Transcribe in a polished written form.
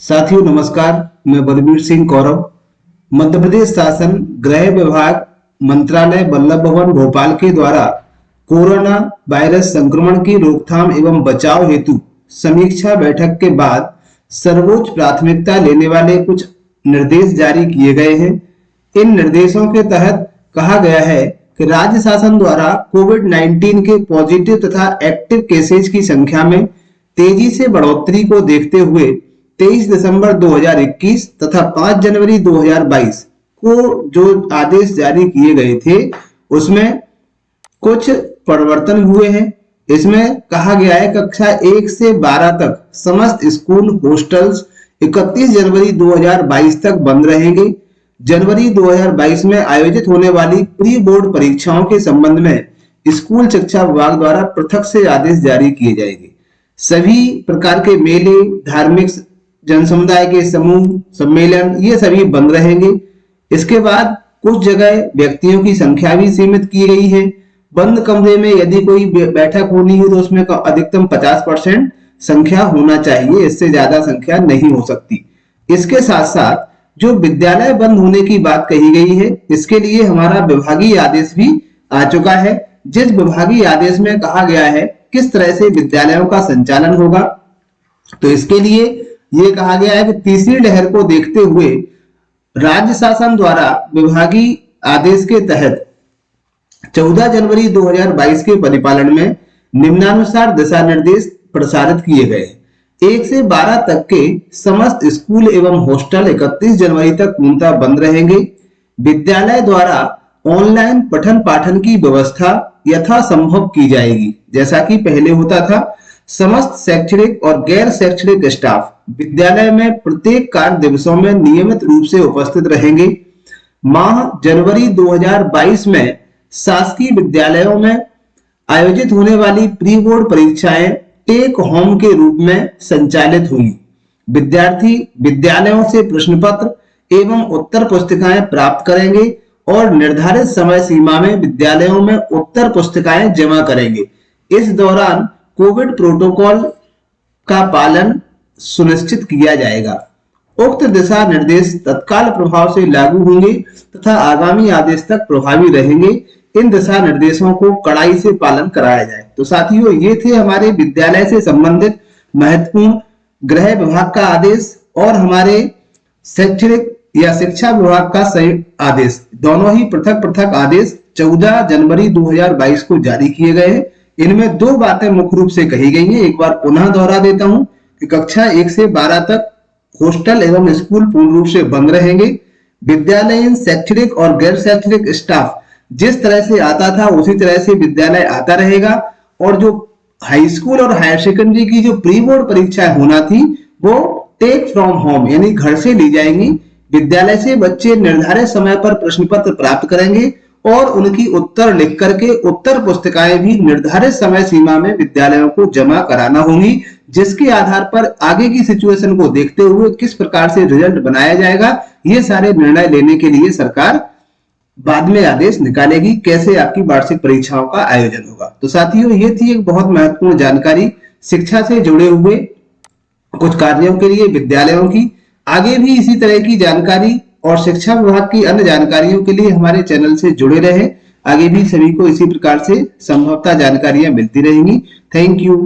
साथियों नमस्कार। मैं बलबीर सिंह कौरव। मध्य प्रदेश शासन गृह विभाग मंत्रालय वल्लभ भवन भोपाल के द्वारा कोरोना वायरस संक्रमण की रोकथाम एवं बचाव हेतु समीक्षा बैठक के बाद सर्वोच्च प्राथमिकता लेने वाले कुछ निर्देश जारी किए गए हैं। इन निर्देशों के तहत कहा गया है कि राज्य शासन द्वारा कोविड-19 के पॉजिटिव तथा एक्टिव केसेज की संख्या में तेजी से बढ़ोतरी को देखते हुए 23 दिसंबर 2021 तथा 5 जनवरी 2022 को जो आदेश जारी किए गए थे उसमें कुछ परिवर्तन हुए हैं। इसमें कहा गया है कक्षा 1 से 12 तक समस्त स्कूल हॉस्टल्स 31 जनवरी 2022 तक बंद रहेंगे। जनवरी 2022 में आयोजित होने वाली प्री बोर्ड परीक्षाओं के संबंध में स्कूल शिक्षा विभाग द्वारा पृथक से आदेश जारी किए जाएंगे। सभी प्रकार के मेले, धार्मिक जन समुदाय के समूह सम्मेलन ये सभी बंद रहेंगे। इसके बाद कुछ जगह व्यक्तियों की संख्या भी सीमित की गई है। बंद कमरे में यदि कोई बैठक होनी है तो उसमें अधिकतम 50% संख्या होना चाहिए, इससे ज्यादा संख्या नहीं हो सकती। इसके साथ साथ जो विद्यालय बंद होने की बात कही गई है, इसके लिए हमारा विभागीय आदेश भी आ चुका है, जिस विभागीय आदेश में कहा गया है किस तरह से विद्यालयों का संचालन होगा। तो इसके लिए ये कहा गया है कि तीसरी लहर को देखते हुए राज्य शासन द्वारा विभागीय आदेश के तहत 14 जनवरी 2022 के परिपालन में निम्नानुसार दिशा निर्देश प्रसारित किए गए। 1 से 12 तक के समस्त स्कूल एवं हॉस्टल 31 जनवरी तक पूर्णतः बंद रहेंगे। विद्यालय द्वारा ऑनलाइन पठन पाठन की व्यवस्था यथासंभव की जाएगी, जैसा कि पहले होता था। समस्त शैक्षणिक और गैर शैक्षणिक स्टाफ विद्यालय में प्रत्येक कार्य दिवसों में नियमित रूप से उपस्थित रहेंगे। माह जनवरी 2022 में शासकीय विद्यालयों में आयोजित होने वाली प्री बोर्ड परीक्षाएं टेक होम के रूप में संचालित होंगी। विद्यार्थी विद्यालयों से प्रश्न पत्र एवं उत्तर पुस्तिकाएं प्राप्त करेंगे और निर्धारित समय सीमा में विद्यालयों में उत्तर पुस्तिकाएं जमा करेंगे। इस दौरान कोविड प्रोटोकॉल का पालन सुनिश्चित किया जाएगा। उक्त दिशा निर्देश तत्काल प्रभाव से लागू होंगे तथा आगामी आदेश तक प्रभावी रहेंगे। इन दिशा निर्देशों को कड़ाई से पालन कराया जाए। तो साथियों, ये थे हमारे विद्यालय से संबंधित महत्वपूर्ण गृह विभाग का आदेश और हमारे शैक्षणिक या शिक्षा विभाग का संयुक्त आदेश। दोनों ही पृथक पृथक आदेश 14 जनवरी 2022 को जारी किए गए हैं। इनमें दो बातें मुख्य रूप से कही गई हैं। एक बार पुनः दोहरा देता हूं कि कक्षा 1 से 12 तक हॉस्टल एवं स्कूल पूर्ण रूप से बंद रहेंगे। विद्यालयीन शैक्षणिक और गैर शैक्षणिक स्टाफ जिस तरह से आता था उसी तरह से विद्यालय आता रहेगा और जो हाई स्कूल और हायर सेकेंडरी की जो प्री बोर्ड परीक्षाएं होना थी वो टेक फ्रॉम होम यानी घर से ली जाएंगी। विद्यालय से बच्चे निर्धारित समय पर प्रश्न पत्र प्राप्त करेंगे और उनकी उत्तर लिख करके उत्तर पुस्तिकाएं भी निर्धारित समय सीमा में विद्यालयों को जमा कराना होंगी, जिसके आधार पर आगे की सिचुएशन को देखते हुए किस प्रकार से रिजल्ट बनाया जाएगा, ये सारे निर्णय लेने के लिए सरकार बाद में आदेश निकालेगी कैसे आपकी वार्षिक परीक्षाओं का आयोजन होगा। तो साथियों, ये थी एक बहुत महत्वपूर्ण जानकारी शिक्षा से जुड़े हुए कुछ कार्यों के लिए विद्यालयों की। आगे भी इसी तरह की जानकारी और शिक्षा विभाग की अन्य जानकारियों के लिए हमारे चैनल से जुड़े रहें। आगे भी सभी को इसी प्रकार से संभवतः जानकारियां मिलती रहेंगी। Thank you.